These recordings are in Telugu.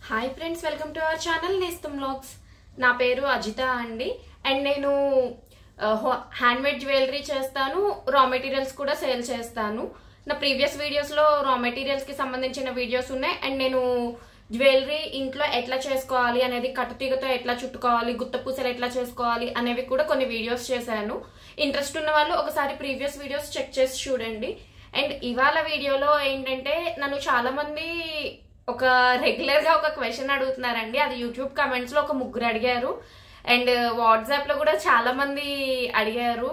Hi friends, welcome to our channel నేస్తం వ్లాగ్స్. నా పేరు అజిత అండి. అండ్ నేను హ్యాండ్మేడ్ జ్యువెలరీ చేస్తాను, రా మెటీరియల్స్ కూడా సేల్ చేస్తాను. నా ప్రీవియస్ వీడియోస్లో రా మెటీరియల్స్కి సంబంధించిన వీడియోస్ ఉన్నాయి. అండ్ నేను జ్యువెలరీ ఇంట్లో ఎట్లా చేసుకోవాలి అనేది, కట్టుతీగతో ఎట్లా చుట్టుకోవాలి, గుత్తపూసలు ఎట్లా చేసుకోవాలి అనేవి కూడా కొన్ని వీడియోస్ చేశాను. ఇంట్రెస్ట్ ఉన్న వాళ్ళు ఒకసారి ప్రీవియస్ వీడియోస్ చెక్ చేసి చూడండి. అండ్ ఇవాళ వీడియోలో ఏంటంటే, నన్ను చాలా మంది ఒక రెగ్యులర్ గా ఒక క్వశ్చన్ అడుగుతున్నారండి. అది యూట్యూబ్ కమెంట్స్ లో ఒక ముగ్గురు అడిగారు, అండ్ వాట్సాప్ లో కూడా చాలా మంది అడిగారు.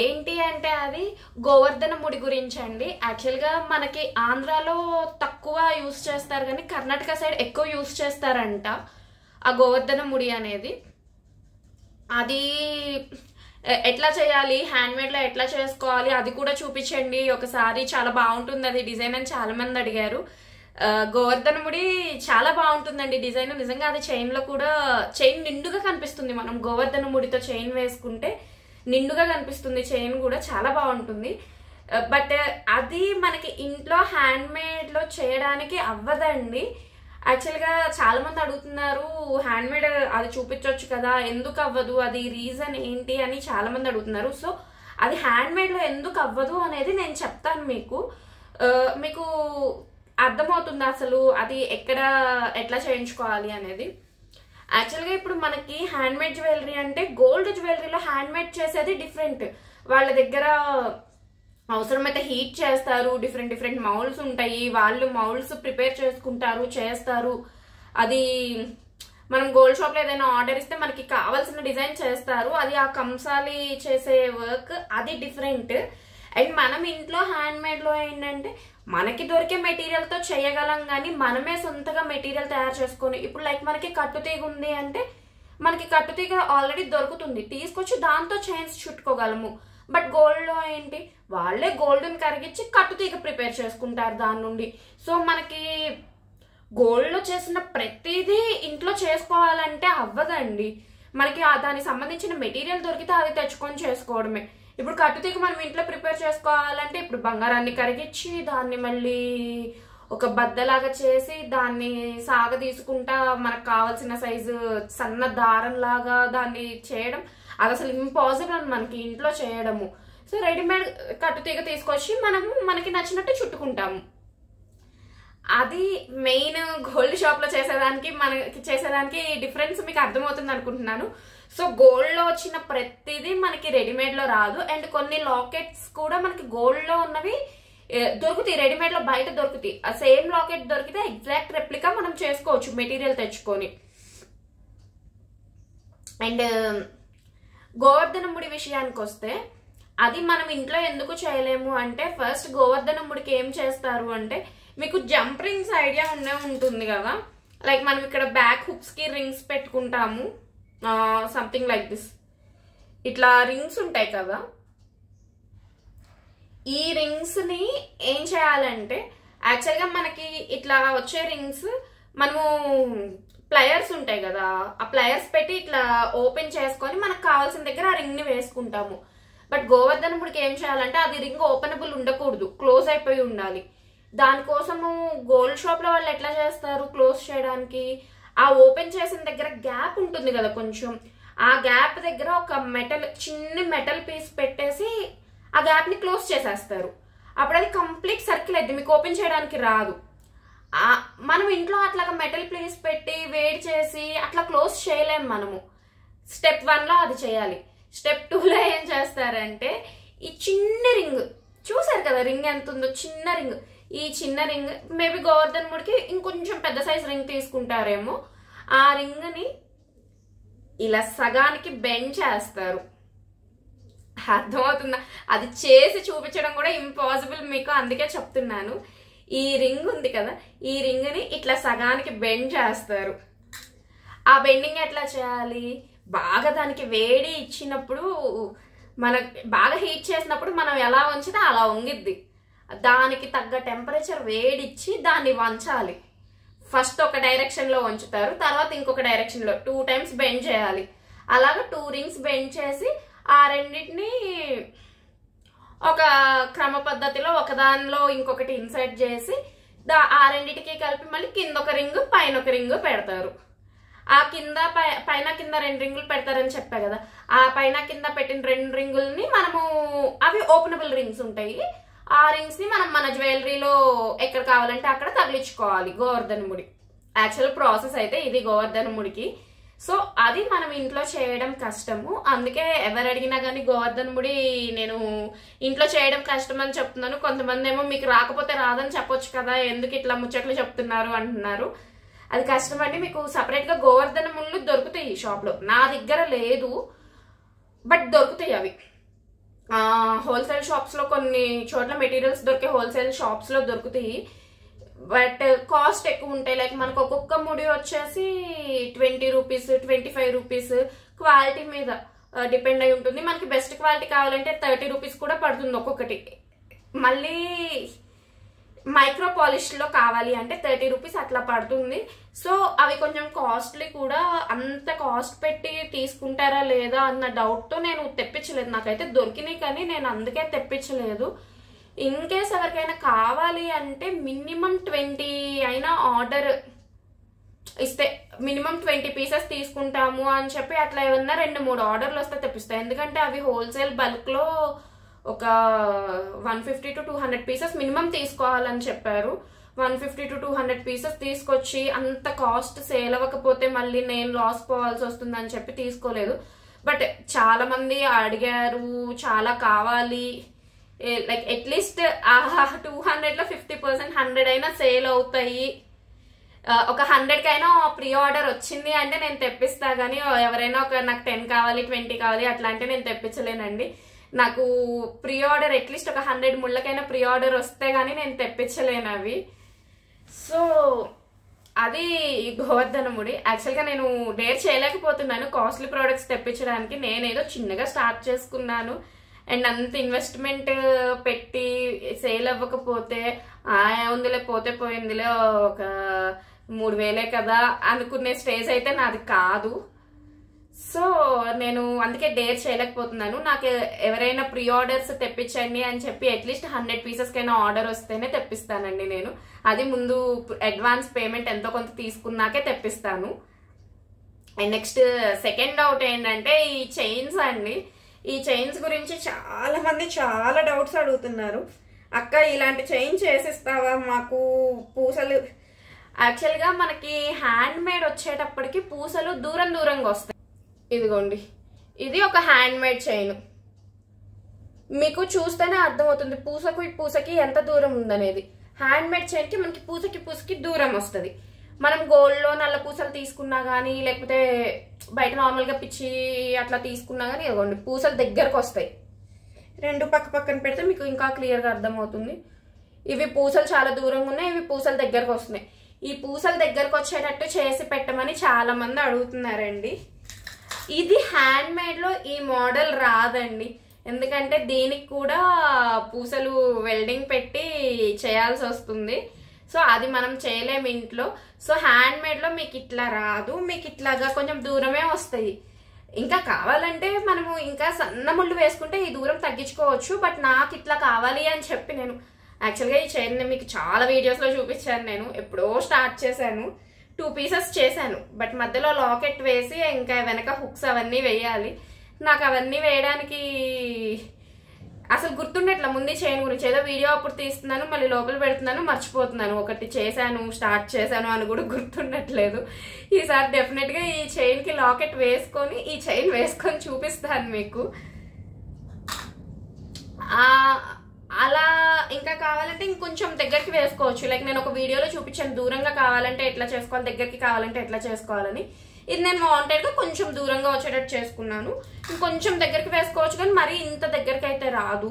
ఏంటి అంటే అది గోవర్ధన ముడి గురించి అండి. యాక్చువల్ గా మనకి ఆంధ్రాలో తక్కువ యూస్ చేస్తారు, కానీ కర్ణాటక సైడ్ ఎక్కువ యూస్ చేస్తారంట ఆ గోవర్ధన ముడి అనేది. అది ఎట్లా చేయాలి, హ్యాండ్మేడ్ లో ఎట్లా చేసుకోవాలి అది కూడా చూపించండి ఒకసారి, చాలా బాగుంటుంది అది డిజైన్ అని చాలా మంది అడిగారు. గోవర్ధన ముడి చాలా బాగుంటుందండి డిజైన్. నిజంగా అది చైన్ లో కూడా చైన్ నిండుగా కనిపిస్తుంది. మనం గోవర్ధన ముడితో చైన్ వేసుకుంటే నిండుగా కనిపిస్తుంది, చైన్ కూడా చాలా బాగుంటుంది. బట్ అది మనకి ఇంట్లో హ్యాండ్ మేడ్ లో చేయడానికి అవ్వదండి. యాక్చువల్ గా చాలా మంది అడుగుతున్నారు, హ్యాండ్ మేడ్ అది చూపించవచ్చు కదా, ఎందుకు అవ్వదు, అది రీజన్ ఏంటి అని చాలా మంది అడుగుతున్నారు. సో అది హ్యాండ్ మేడ్ లో ఎందుకు అవ్వదు అనేది నేను చెప్తాను మీకు. మీకు అర్థమవుతుంది అసలు అది ఎట్లా చేయించుకోవాలి అనేది. యాక్చువల్గా ఇప్పుడు మనకి హ్యాండ్ మేడ్ జ్యువెలరీ అంటే, గోల్డ్ జ్యువెలరీలో హ్యాండ్ మేడ్ చేసేది డిఫరెంట్. వాళ్ళ దగ్గర అవసరమైతే హీట్ చేస్తారు, డిఫరెంట్ మౌల్డ్స్ ఉంటాయి, వాళ్ళు మౌల్డ్స్ ప్రిపేర్ చేసుకుంటారు, చేస్తారు. అది మనం గోల్డ్ షాప్ లో ఏదైనా ఆర్డర్ ఇస్తే మనకి కావాల్సిన డిజైన్ చేస్తారు. అది ఆ కంసాలి చేసే వర్క్ అది డిఫరెంట్. అండ్ మనం ఇంట్లో హ్యాండ్ మేడ్ లో ఏంటంటే, మనకి దొరికే మెటీరియల్ తో చేయగలం, కానీ మనమే సొంతగా మెటీరియల్ తయారు చేసుకొని, ఇప్పుడు లైక్ మనకి కట్టుతీగ ఉంది అంటే, మనకి కట్టుతీగ ఆల్రెడీ దొరుకుతుంది, తీసుకొచ్చి దాంతో చైన్స్ చుట్టుకోగలము. బట్ గోల్డ్ లో ఏంటి, వాళ్ళే గోల్డ్ని కరిగించి కట్టుతీగ ప్రిపేర్ చేసుకుంటారు దాని నుండి. సో మనకి గోల్డ్ లో చేసిన ప్రతిదీ ఇంట్లో చేసుకోవాలంటే అవ్వదండి. మనకి దానికి సంబంధించిన మెటీరియల్ దొరికితే అది తెచ్చుకొని చేసుకోవడమే. ఇప్పుడు కట్టుతీగ మనం ఇంట్లో ప్రిపేర్ చేసుకోవాలంటే, ఇప్పుడు బంగారాన్ని కరిగించి దాన్ని మళ్ళీ ఒక బద్దలాగా చేసి దాన్ని సాగ తీసుకుంటా మనకు కావాల్సిన సైజు సన్న దారం లాగా దాన్ని చేయడం, అది అసలు ఇంపాసిబుల్ అని మనకి ఇంట్లో చేయడము. సో రెడీమేడ్ కట్టుతీగ తీసుకొచ్చి మనకి నచ్చినట్టు చుట్టుకుంటాము. అది మెయిన్. గోల్డ్ షాప్ లో చేసేదానికి మనకి చేసేదానికి డిఫరెన్స్ మీకు అర్థమవుతుంది అనుకుంటున్నాను. సో గోల్డ్ లో వచ్చిన ప్రతిదీ మనకి రెడీమేడ్ లో రాదు. అండ్ కొన్ని లాకెట్స్ కూడా మనకి గోల్డ్ లో ఉన్నవి దొరుకుతాయి, రెడీమేడ్ లో బయట దొరుకుతాయి. ఆ సేమ్ లాకెట్ దొరికితే ఎగ్జాక్ట్ రెప్లికా మనం చేసుకోవచ్చు మెటీరియల్ తెచ్చుకొని. అండ్ గోవర్ధన ముడి విషయానికి వస్తే, అది మనం ఇంట్లో ఎందుకు చేయలేము అంటే, ఫస్ట్ గోవర్ధన ముడికి ఏం చేస్తారు అంటే, మీకు జంప్ రింగ్స్ ఐడియా ఉంటుంది కదా, లైక్ మనం ఇక్కడ బ్యాక్ హుక్స్ కి రింగ్స్ పెట్టుకుంటాము, సంథింగ్ లైక్ దిస్. ఇట్లా రింగ్స్ ఉంటాయి కదా, ఈ రింగ్స్ ని ఏం చేయాలంటే, యాక్చువల్ గా మనకి ఇట్లా వచ్చే రింగ్స్ మనము ప్లయర్స్ ఉంటాయి కదా, ఆ ప్లయర్స్ పెట్టి ఇట్లా ఓపెన్ చేసుకొని మనకు కావాల్సిన దగ్గర ఆ రింగ్ ని వేసుకుంటాము. బట్ గోవర్ధన ముడికి ఏం చేయాలంటే, అది రింగ్ ఓపెనబుల్ ఉండకూడదు, క్లోజ్ అయిపోయి ఉండాలి. దానికోసము గోల్డ్ షాప్ లో వాళ్ళు ఎట్లా చేస్తారు, క్లోజ్ చేయడానికి ఆ ఓపెన్ చేసిన దగ్గర గ్యాప్ ఉంటుంది కదా కొంచెం, ఆ గ్యాప్ దగ్గర ఒక చిన్న మెటల్ పీస్ పెట్టేసి ఆ గ్యాప్ ని క్లోజ్ చేసేస్తారు. అప్పుడు అది కంప్లీట్ సర్కిల్ అయితే మీకు ఓపెన్ చేయడానికి రాదు. మనం ఇంట్లో అట్లాగా మెటల్ పీస్ పెట్టి వేడి చేసి అట్లా క్లోజ్ చేయలేము మనము. స్టెప్ 1 లో అది చేయాలి. స్టెప్ 2 లో ఏం చేస్తారంటే, ఈ చిన్న రింగ్ చూసారు కదా, రింగ్ ఎంత ఉందో, చిన్న రింగ్, ఈ చిన్న రింగ్ మేబీ గోవర్ధన ముడికి ఇంకొంచెం పెద్ద సైజ్ రింగ్ తీసుకుంటారేమో, ఆ రింగ్ ని ఇలా సగానికి బెండ్ చేస్తారు. అర్థమవుతుందా? అది చేసి చూపించడం కూడా ఇంపాసిబుల్ మీకు, అందుకే చెప్తున్నాను. ఈ రింగ్ ఉంది కదా, ఈ రింగ్ ని ఇట్లా సగానికి బెండ్ చేస్తారు. ఆ బెండింగ్ ఎట్లా చేయాలి, బాగా దానికి వేడి ఇచ్చినప్పుడు, బాగా హీట్ చేసినప్పుడు మనం ఎలా వంచితే అలా వంగిద్ది. దానికి తగ్గ టెంపరేచర్ వేడిచ్చి దాన్ని వంచాలి. ఫస్ట్ ఒక డైరెక్షన్ లో వంచుతారు, తర్వాత ఇంకొక డైరెక్షన్ లో 2 times బెండ్ చేయాలి. అలాగా 2 rings బెండ్ చేసి ఆ రెండింటిని ఒక క్రమ పద్ధతిలో ఒకదానిలో ఇంకొకటి ఇన్సర్ట్ చేసి ఆ రెండిటికి కలిపి మళ్ళీ కింద ఒక రింగ్ పైన ఒక రింగ్ పెడతారు. ఆ కింద పైన కింద 2 రింగులు పెడతారని చెప్పా కదా, ఆ పైన కింద పెట్టిన 2 రింగుల్ని మనము అవి ఓపెనబుల్ రింగ్స్ ఉంటాయి. ఆ రింగ్స్ ని మనం మన జ్యువెలరీలో ఎక్కడ కావాలంటే అక్కడ తగిలించుకోవాలి. గోవర్ధన ముడి యాక్చువల్ ప్రాసెస్ అయితే ఇది గోవర్ధన ముడికి. సో అది మనం ఇంట్లో చేయడం కష్టము. అందుకే ఎవరు అడిగినా కానీ గోవర్ధన ముడి నేను ఇంట్లో చేయడం కష్టం అని చెప్తున్నాను. కొంతమంది ఏమో మీకు రాకపోతే రాదని చెప్పొచ్చు కదా, ఎందుకు ఇట్లా ముచ్చట్లు చెప్తున్నారు అంటున్నారు. అది కష్టం అండి. మీకు సపరేట్ గా గోవర్ధన ముళ్ళు దొరుకుతాయి షాప్ లో. నా దగ్గర లేదు, బట్ దొరుకుతాయి అవి. హోల్సేల్ షాప్స్ లో కొన్ని చోట్ల మెటీరియల్స్ దొరికే హోల్సేల్ షాప్స్ లో దొరుకుతాయి. బట్ కాస్ట్ ఎక్కువ ఉంటాయి. లైక్ మనకు ఒక్కొక్క ముడి వచ్చేసి 20 రూపీస్ 25 రూపీస్ క్వాలిటీ మీద డిపెండ్ అయి ఉంటుంది. మనకి బెస్ట్ క్వాలిటీ కావాలంటే 30 రూపీస్ కూడా పడుతుంది ఒక్కొక్కటి. మళ్ళీ మైక్రో పాలిష్ లో కావాలి అంటే 30 రూపీస్ అట్లా పడుతుంది. సో అవి కొంచెం కాస్ట్లీ కూడా. అంత కాస్ట్ పెట్టి తీసుకుంటారా లేదా అన్న డౌట్ తో నేను తెప్పించలేదు. నాకైతే దొరికినాయి కానీ నేను అందుకే తెప్పించలేదు. ఇన్ కేస్ ఎవరికైనా కావాలి అంటే మినిమం 20 అయినా ఆర్డర్ ఇస్తే మినిమం 20 పీసెస్ తీసుకుంటాము అని చెప్పి అట్లా ఏమన్నా 2-3 ఆర్డర్లు వస్తే తెప్పిస్తాయి. ఎందుకంటే అవి హోల్సేల్ బల్క్ లో ఒక 150 to 200 పీసెస్ మినిమం తీసుకోవాలని చెప్పారు. 150 to 200 పీసెస్ తీసుకొచ్చి అంత కాస్ట్ సేల్ అవ్వకపోతే మళ్ళీ నేను లాస్ పోవాల్సి వస్తుంది అని చెప్పి తీసుకోలేదు. బట్ చాలా మంది అడిగారు, చాలా కావాలి. లైక్ అట్లీస్ట్ 200లో 50% 100 అయినా సేల్ అవుతాయి. ఒక 100 కైనా ప్రీ ఆర్డర్ వచ్చింది అంటే నేను తెప్పిస్తా. గానీ ఎవరైనా నాకు 10 కావాలి 20 కావాలి అట్లా అంటే నేను తెప్పించలేనండి. నాకు ప్రీ ఆర్డర్ అట్లీస్ట్ ఒక 100 ముళ్ళకైనా ప్రీ ఆర్డర్ వస్తే గానీ నేను తెప్పించలేను అవి. సో అది గోవర్ధన ముడి. యాక్చువల్ గా నేను డేర్ చేయలేకపోతున్నాను కాస్ట్లీ ప్రోడక్ట్స్ తెప్పించడానికి. నేనేదో చిన్నగా స్టార్ట్ చేసుకున్నాను. అండ్ అంత ఇన్వెస్ట్మెంట్ పెట్టి సేల్ అవ్వకపోతే ఉందిలే పోతే పోయిందిలే ఒక 3000 కదా అనుకునే స్టేజ్ అయితే నాది కాదు. సో నేను అందుకే డేర్ చేయలేకపోతున్నాను. నాకు ఎవరైనా ప్రీ ఆర్డర్స్ తెప్పించండి అని చెప్పి అట్లీస్ట్ 100 పీసెస్ కైనా ఆర్డర్ వస్తేనే తెప్పిస్తానండి నేను. అది ముందు అడ్వాన్స్ పేమెంట్ ఎంతో కొంత తీసుకున్నాకే తెప్పిస్తాను. అండ్ నెక్స్ట్ సెకండ్ డౌట్ ఏంటంటే ఈ చైన్స్ అండి. ఈ చైన్స్ గురించి చాలా మంది చాలా డౌట్స్ అడుగుతున్నారు. అక్క ఇలాంటి చైన్ చేసిస్తావా మాకు, పూసలు. యాక్చువల్ గా మనకి హ్యాండ్ మేడ్ వచ్చేటప్పటికి పూసలు దూరం దూరంగా వస్తాయి. ఇదిగోండి, ఇది ఒక హ్యాండ్ మేడ్ చైన్. మీకు చూస్తేనే అర్థమవుతుంది పూసకు ఈ పూసకి ఎంత దూరం ఉందనేది. హ్యాండ్ మేడ్ చైన్ కి మనకి పూసకి దూరం వస్తుంది. మనం గోల్డ్ లో నల్ల పూసలు తీసుకున్నా గానీ లేకపోతే బయట నార్మల్ గా పిచ్చి అట్లా తీసుకున్నా గానీ ఇదిగోండి పూసలు దగ్గరకు వస్తాయి. 2 పక్కన పెడితే మీకు ఇంకా క్లియర్ గా అర్థమవుతుంది. ఇవి పూసలు చాలా దూరంగా ఉన్నాయి, ఇవి పూసలు దగ్గరకు వస్తున్నాయి. ఈ పూసలు దగ్గరకు వచ్చేటట్టు చేసి పెట్టమని చాలా మంది అడుగుతున్నారండి. ఇది హ్యాండ్ మేడ్ లో ఈ మోడల్ రాదండి. ఎందుకంటే దీనికి కూడా పూసలు వెల్డింగ్ పెట్టి చేయాల్సి వస్తుంది. సో అది మనం చేయలేము ఇంట్లో. సో హ్యాండ్ మేడ్ లో మీకు ఇట్లా రాదు, మీకు ఇట్లాగా కొంచెం దూరమే వస్తాయి. ఇంకా కావాలంటే మనము ఇంకా సన్న ముళ్ళు వేసుకుంటే ఈ దూరం తగ్గించుకోవచ్చు. బట్ నాకు ఇట్లా కావాలి అని చెప్పి నేను యాక్చువల్గా ఈ చైన్ మీకు చాలా వీడియోస్ లో చూపించాను. నేను ఎప్పుడో స్టార్ట్ చేశాను, 2 పీసెస్ చేశాను. బట్ మధ్యలో లాకెట్ వేసి ఇంకా వెనక హుక్స్ అవన్నీ వేయాలి. నాకు అవన్నీ వేయడానికి అసలు గుర్తుండట్లా ముందు చైన్ గురించి. ఏదో వీడియో అప్పుడు తీస్తున్నాను, మళ్ళీ లోపల పెడుతున్నాను, మర్చిపోతున్నాను. ఒకటి చేశాను, స్టార్ట్ చేశాను అని కూడా గుర్తుండట్లేదు. ఈసారి డెఫినెట్ గా ఈ చైన్ కి లాకెట్ వేసుకొని ఈ చైన్ వేసుకొని చూపిస్తాను మీకు. అలా ఇంకా కావాలంటే ఇంకొంచెం దగ్గరికి వేసుకోవచ్చు. లైక్ నేను ఒక వీడియోలో చూపించాను దూరంగా కావాలంటే ఎట్లా చేసుకోవాలి, దగ్గరికి కావాలంటే ఎట్లా చేసుకోవాలని. ఇది నేను వాంటెడ్ గా కొంచెం దూరంగా వచ్చేటట్టు చేసుకున్నాను. ఇంకొంచెం దగ్గరికి వేసుకోవచ్చు కానీ మరీ ఇంత దగ్గరికి అయితే రాదు.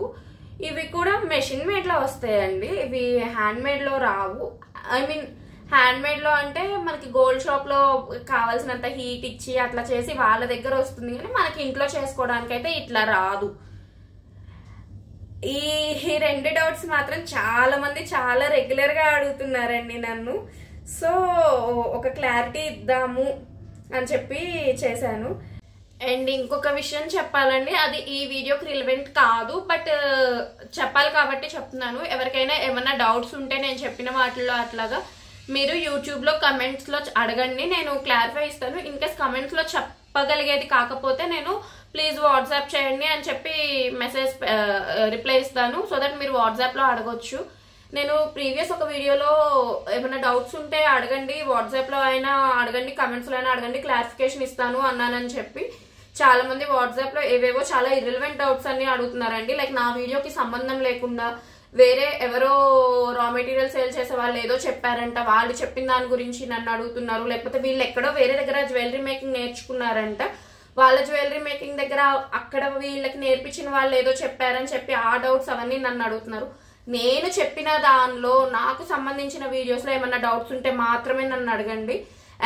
ఇవి కూడా మెషిన్ మేడ్ లో వస్తాయండి, ఇవి హ్యాండ్ మేడ్ లో రావు. ఐ మీన్ హ్యాండ్ మేడ్ లో అంటే మనకి గోల్డ్ షాప్ లో కావాల్సినంత హీట్ ఇచ్చి అట్లా చేసి వాళ్ళ దగ్గర వస్తుంది, కానీ మనకి ఇంట్లో చేసుకోవడానికి అయితే ఇట్లా రాదు. ఈ 2 డౌట్స్ మాత్రం చాలా మంది చాలా రెగ్యులర్ గా అడుగుతున్నారండి నన్ను. సో ఒక క్లారిటీ ఇద్దాము అని చెప్పి చేశాను. అండ్ ఇంకొక విషయం చెప్పాలండి, అది ఈ వీడియోకి రిలవెంట్ కాదు, బట్ చెప్పాలి కాబట్టి చెప్తున్నాను. ఎవరికైనా ఏమైనా డౌట్స్ ఉంటే నేను చెప్పిన వాటిల్లో అట్లాగా మీరు యూట్యూబ్లో కమెంట్స్లో అడగండి, నేను క్లారిఫై ఇస్తాను. ఇన్ కేస్ కమెంట్స్లో చెప్పగలిగేది కాకపోతే నేను ప్లీజ్ వాట్సాప్ చేయండి అని చెప్పి మెసేజ్ రిప్లై ఇస్తాను, సో దట్ మీరు వాట్సాప్లో అడగొచ్చు. నేను ప్రీవియస్ ఒక వీడియోలో ఏమైనా డౌట్స్ ఉంటే అడగండి, వాట్సాప్లో అయినా అడగండి, కమెంట్స్లో అయినా అడగండి, క్లారిఫికేషన్ ఇస్తాను అన్నానని చెప్పి చాలా మంది వాట్సాప్లో ఏవేవో చాలా ఇర్రెలవెంట్ డౌట్స్ అన్ని అడుగుతున్నారండి. లైక్ నా వీడియోకి సంబంధం లేకుండా వేరే ఎవరో రా మెటీరియల్ సేల్ చేసే వాళ్ళు ఏదో చెప్పారంట, వాళ్ళు చెప్పిన దాని గురించి నన్ను అడుగుతున్నారు. లేకపోతే వీళ్ళు ఎక్కడో వేరే దగ్గర జ్యువెలరీ మేకింగ్ నేర్చుకున్నారంట, వాళ్ళ జ్యువెలరీ మేకింగ్ దగ్గర అక్కడ వీళ్ళకి నేర్పించిన వాళ్ళు ఏదో చెప్పారని చెప్పి ఆ డౌట్స్ అవన్నీ నన్ను అడుగుతున్నారు. నేను చెప్పిన దానిలో నాకు సంబంధించిన వీడియోస్లో ఏమైనా డౌట్స్ ఉంటే మాత్రమే నన్ను అడగండి.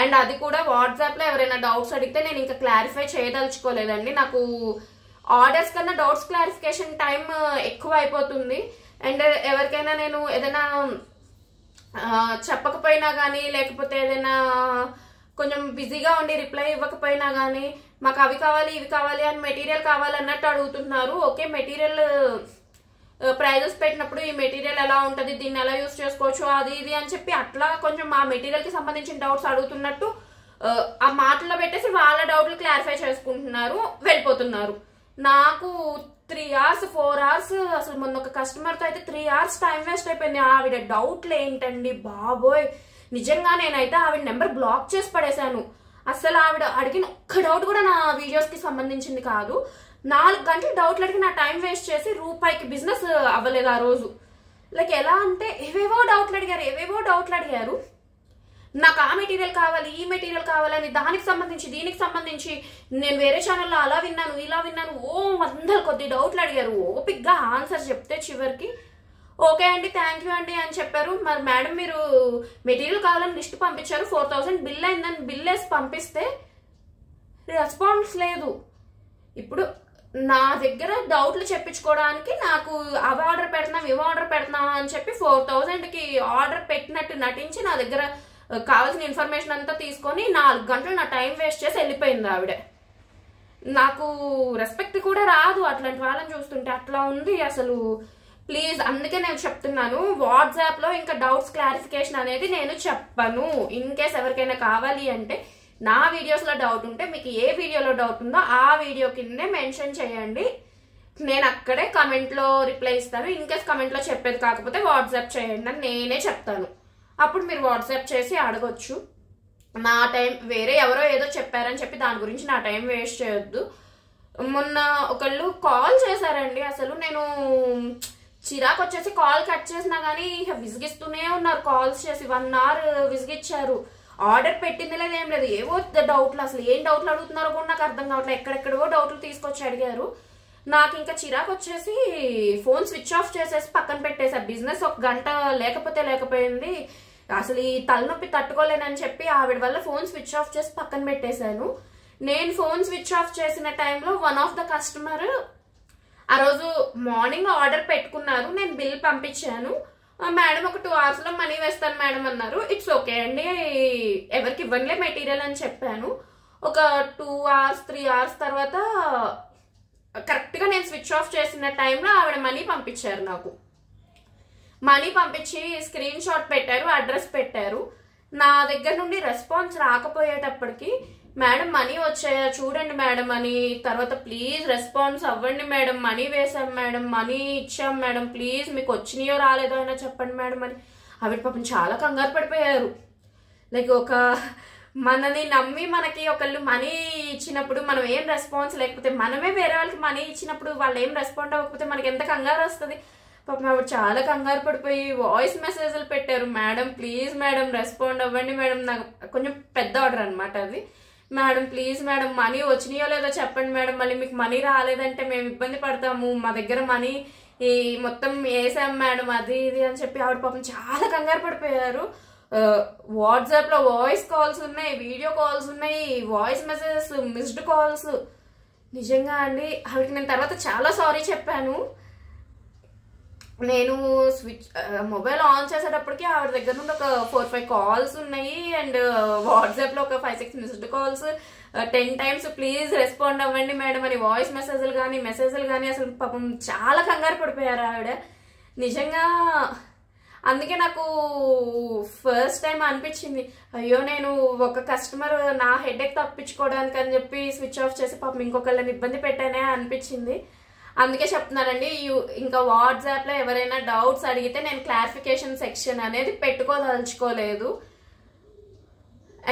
అండ్ అది కూడా వాట్సాప్లో ఎవరైనా డౌట్స్ అడిగితే నేను ఇంకా క్లారిఫై చేయదలుచుకోలేదండి. నాకు ఆర్డర్స్ కన్నా డౌట్స్ క్లారిఫికేషన్ టైం ఎక్కువ అయిపోతుంది. అండ్ ఎవరికైనా నేను ఏదైనా చెప్పకపోయినా కానీ, లేకపోతే ఏదైనా కొంచెం బిజీగా ఉండి రిప్లై ఇవ్వకపోయినా కానీ, మాకు అవి కావాలి ఇవి కావాలి అని మెటీరియల్ కావాలన్నట్టు అడుగుతున్నారు. ఓకే, మెటీరియల్ ప్రైజెస్ పెట్టినప్పుడు ఈ మెటీరియల్ ఎలా ఉంటుంది, దీన్ని ఎలా యూస్ చేసుకోవచ్చు, అది ఇది అని చెప్పి అట్లా కొంచెం ఆ మెటీరియల్కి సంబంధించిన డౌట్స్ అడుగుతున్నట్టు ఆ మాటల్లో పెట్టేసి వాళ్ళ డౌట్లు క్లారిఫై చేసుకుంటున్నారు, వెళ్ళిపోతున్నారు. నాకు 3 hours 4 hours అసలు మొన్న ఒక కస్టమర్తో అయితే 3 hours టైం వేస్ట్ అయిపోయింది. ఆవిడ డౌట్లు ఏంటండి బాబోయ్, నిజంగా నేనైతే ఆవిడ నెంబర్ బ్లాక్ చేసి పడేశాను. అసలు ఆవిడ అడిగిన ఒక్క డౌట్ కూడా నా వీడియోస్కి సంబంధించింది కాదు. 4 గంటలు డౌట్లు అడిగి నా టైం వేస్ట్ చేసి రూపాయికి బిజినెస్ అవ్వలేదు ఆ రోజు. లైక్ ఎలా అంటే ఏవేవో డౌట్లు అడిగారు. నాకు ఆ మెటీరియల్ కావాలి ఈ మెటీరియల్ కావాలని దానికి సంబంధించి దీనికి సంబంధించి నేను వేరే ఛానల్లో అలా విన్నాను ఇలా విన్నాను, 100 కొద్ది డౌట్లు అడిగారు. ఓపిక్గా ఆన్సర్ చెప్తే చివరికి ఓకే అండి థ్యాంక్ యూ అండి అని చెప్పారు. మరి మేడం మీరు మెటీరియల్ కావాలని లిస్ట్ పంపించారు, 4000 బిల్ అయిందని బిల్ వేసి పంపిస్తే రెస్పాన్స్ లేదు. ఇప్పుడు నా దగ్గర డౌట్లు చెప్పించుకోవడానికి నాకు అవి ఆర్డర్ పెడుతున్నాం ఇవి ఆర్డర్ పెడుతున్నాం అని చెప్పి 4000కి ఆర్డర్ పెట్టినట్టు నటించి నా దగ్గర కావాల్సిన ఇన్ఫర్మేషన్ అంతా తీసుకొని 4 గంటలు నా టైం వేస్ట్ చేసి వెళ్ళిపోయింది ఆవిడ. నాకు రెస్పెక్ట్ కూడా రాదు అట్లాంటి వాళ్ళని చూస్తుంటే, అట్లా ఉంది అసలు. ప్లీజ్ అందుకే నేను చెప్తున్నాను, వాట్సాప్లో ఇంకా డౌట్స్ క్లారిఫికేషన్ అనేది నేను చెప్పను. ఇన్ కేస్ ఎవరికైనా కావాలి అంటే నా వీడియోస్లో డౌట్ ఉంటే మీకు ఏ వీడియోలో డౌట్ ఉందో ఆ వీడియో కిందే మెన్షన్ చేయండి, నేను అక్కడే కమెంట్లో రిప్లై ఇస్తాను. ఇన్ కేస్ కమెంట్లో చెప్పేది కాకపోతే వాట్సాప్ చేయండి అని నేనే చెప్తాను. అప్పుడు మీరు వాట్సాప్ చేసి అడగొచ్చు. నా టైం వేరే ఎవరో ఏదో చెప్పారని చెప్పి దాని గురించి నా టైం వేస్ట్ చేయొద్దు. మొన్న ఒకళ్ళు కాల్ చేశారండి, అసలు నేను చిరాకు వచ్చేసి కాల్ కట్ చేసినా కానీ విసిగిస్తూనే ఉన్నారు. కాల్స్ చేసి 1 hour విసిగిచ్చారు. ఆర్డర్ పెట్టింది లేదు ఏం లేదు, ఏవో డౌట్లు, అసలు ఏం డౌట్లు అడుగుతున్నారో కూడా నాకు అర్థం కావట్లేదు. ఎక్కడెక్కడో డౌట్లు తీసుకొచ్చి అడిగారు. నాకు ఇంకా చిరాకు వచ్చేసి ఫోన్ స్విచ్ ఆఫ్ చేసేసి పక్కన పెట్టేసా. బిజినెస్ 1 గంట లేకపోయింది, అసలు ఈ తలనొప్పి తట్టుకోలేనని చెప్పి ఆవిడ వల్ల ఫోన్ స్విచ్ ఆఫ్ చేసి పక్కన పెట్టేశాను. నేను ఫోన్ స్విచ్ ఆఫ్ చేసిన టైంలో వన్ ఆఫ్ ద కస్టమర్ ఆ రోజు మార్నింగ్ ఆర్డర్ పెట్టుకున్నారు. నేను బిల్ పంపించాను. మేడం ఒక 2 hours మనీ వేస్తాను మేడం అన్నారు. ఇట్స్ ఓకే అండి, ఎవరికి ఇవ్వనులే మెటీరియల్ అని చెప్పాను. ఒక 2 hours 3 hours తర్వాత కరెక్ట్గా నేను స్విచ్ ఆఫ్ చేసిన టైంలో ఆవిడ మనీ పంపించారు. నాకు మనీ పంపించి స్క్రీన్ షాట్ పెట్టారు, అడ్రస్ పెట్టారు. నా దగ్గర నుండి రెస్పాన్స్ రాకపోయేటప్పటికి మేడం మనీ వచ్చాయా చూడండి మేడం అని, తర్వాత ప్లీజ్ రెస్పాన్స్ అవ్వండి మేడం, మనీ వేసాం మేడం, మనీ ఇచ్చాం మేడం, ప్లీజ్ మీకు వచ్చినాయో రాలేదో అయినా చెప్పండి మేడం అని ఆవిడ పాపం చాలా కంగారు పడిపోయారు. లైక్ ఒక మనని నమ్మి మనకి ఒకళ్ళు మనీ ఇచ్చినప్పుడు మనం ఏం రెస్పాన్స్ లేకపోతే, మనమే వేరే వాళ్ళకి మనీ ఇచ్చినప్పుడు వాళ్ళు ఏం రెస్పాండ్ అవ్వకపోతే మనకి ఎంత కంగారు వస్తుంది. పాపం ఆవిడ చాలా కంగారు పడిపోయి వాయిస్ మెసేజ్లు పెట్టారు, మేడం ప్లీజ్ మేడం రెస్పాండ్ అవ్వండి మేడం. నాకు కొంచెం పెద్ద ఆర్డర్ అనమాట అది. మేడం ప్లీజ్ మేడం మనీ వచ్చినాయో లేదో చెప్పండి మేడం, మళ్ళీ మీకు మనీ రాలేదంటే మేము ఇబ్బంది పడతాము, మా దగ్గర మనీ ఈ మొత్తం వేసాం మేడం అది ఇది అని చెప్పి ఆవిడ పాపం చాలా కంగారు పడిపోయారు. వాట్సాప్లో వాయిస్ కాల్స్ ఉన్నాయి, వీడియో కాల్స్ ఉన్నాయి, వాయిస్ మెసేజెస్, మిస్డ్ కాల్స్. నిజంగా అండి ఆవిడకి నేను తర్వాత చాలా సారీ చెప్పాను. నేను మొబైల్ ఆన్ చేసేటప్పటికి ఆవిడ దగ్గర నుండి ఒక 4-5 కాల్స్ ఉన్నాయి, అండ్ వాట్సాప్లో ఒక 5-6 missed calls, 10 times please respond అవ్వండి మేడం అని వాయిస్ మెసేజ్లు కానీ అసలు పాపం చాలా కంగారు పడిపోయారు ఆవిడ. నిజంగా అందుకే నాకు ఫస్ట్ టైం అనిపించింది, అయ్యో నేను ఒక కస్టమర్ నా హెడేక్ తప్పించుకోవడానికి అని చెప్పి స్విచ్ ఆఫ్ చేసి పాపం ఇంకొకళ్ళని ఇబ్బంది పెట్టానే అనిపించింది. అందుకే చెప్తున్నానండి, ఇంకా వాట్సాప్లో ఎవరైనా డౌట్స్ అడిగితే నేను క్లారిఫికేషన్ సెక్షన్ అనేది పెట్టుకోదలుచుకోలేదు.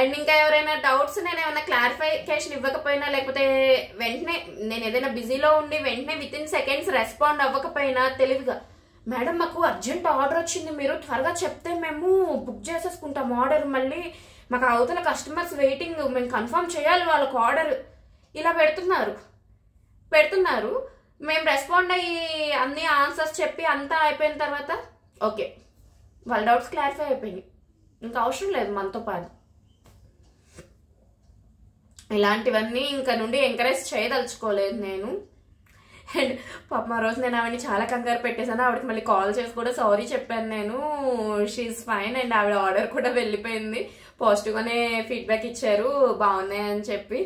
అండ్ ఇంకా ఎవరైనా డౌట్స్ నేను ఏమైనా క్లారిఫికేషన్ ఇవ్వకపోయినా, లేకపోతే వెంటనే నేను ఏదైనా బిజీలో ఉండి వెంటనే వితిన్ సెకండ్స్ రెస్పాండ్ అవ్వకపోయినా తెలివిగా, మేడం మాకు అర్జెంట్ ఆర్డర్ వచ్చింది, మీరు త్వరగా చెప్తే మేము బుక్ చేసేసుకుంటాం ఆర్డర్, మళ్ళీ మాకు అవతల కస్టమర్స్ వెయిటింగ్, మేము కన్ఫర్మ్ చేయాలి వాళ్ళకు ఆర్డర్, ఇలా పెడుతున్నారు. మేము రెస్పాండ్ అయ్యి అన్ని ఆన్సర్స్ చెప్పి అంతా అయిపోయిన తర్వాత ఓకే వాళ్ళ డౌట్స్ క్లారిఫై అయిపోయినాయి, ఇంకా అవసరం లేదు మనతో పాటు. ఇలాంటివన్నీ ఇంకా నుండి ఎంకరేజ్ చేయదలుచుకోలేదు నేను. అండ్ పాపం ఆ రోజు నేను ఆవిడని చాలా కంగారు పెట్టేశాను. ఆవిడకి మళ్ళీ కాల్ చేసి కూడా సారీ చెప్పాను నేను, షీఈస్ ఫైన్. అండ్ ఆవిడ ఆర్డర్ కూడా వెళ్ళిపోయింది, పాజిటివ్గానే ఫీడ్బ్యాక్ ఇచ్చారు, బాగున్నాయి అని చెప్పి.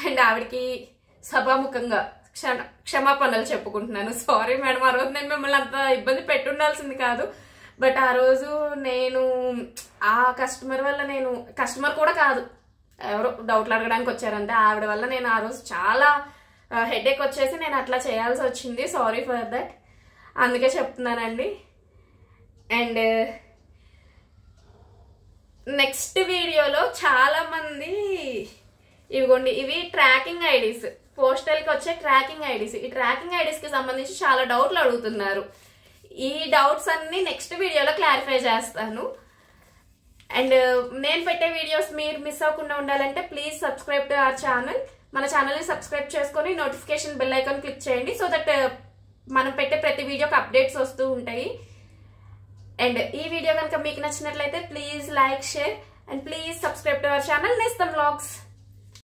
అండ్ ఆవిడకి సభాముఖంగా క్షమాపణలు చెప్పుకుంటున్నాను. సారీ మేడం, ఆ రోజు నేను మిమ్మల్ని అంత ఇబ్బంది పెట్టుండాల్సింది కాదు. బట్ ఆ రోజు నేను ఆ కస్టమర్ వల్ల, నేను కస్టమర్ కూడా కాదు, ఎవరో డౌట్లు అడగడానికి వచ్చారంటే ఆవిడ వల్ల నేను ఆ రోజు చాలా హెడేక్ వచ్చేసి నేను అట్లా చేయాల్సి వచ్చింది. సారీ ఫర్ దట్, అందుకే చెప్తున్నానండి. అండ్ నెక్స్ట్ వీడియోలో చాలా మంది ఇవిగోండి, ఇవి ట్రాకింగ్ ఐడీస్, పోస్టల్కి వచ్చే ట్రాకింగ్ ఐడీస్. ఈ ట్రాకింగ్ ఐడీస్కి సంబంధించి చాలా డౌట్లు అడుగుతున్నారు. ఈ డౌట్స్ అన్ని నెక్స్ట్ వీడియోలో క్లారిఫై చేస్తాను. అండ్ నేను పెట్టే వీడియోస్ మీరు మిస్ అవ్వకుండా ఉండాలంటే please subscribe to our channel. మన ఛానల్ని సబ్స్క్రైబ్ చేసుకొని నోటిఫికేషన్ బెల్ ఐకాన్ క్లిక్ చేయండి, సో దట్ మనం పెట్టే ప్రతి వీడియోకి అప్డేట్స్ వస్తూ ఉంటాయి. అండ్ ఈ వీడియో కనుక మీకు నచ్చినట్లయితే please like, share and please subscribe to our channel నేస్తం వ్లాగ్స్.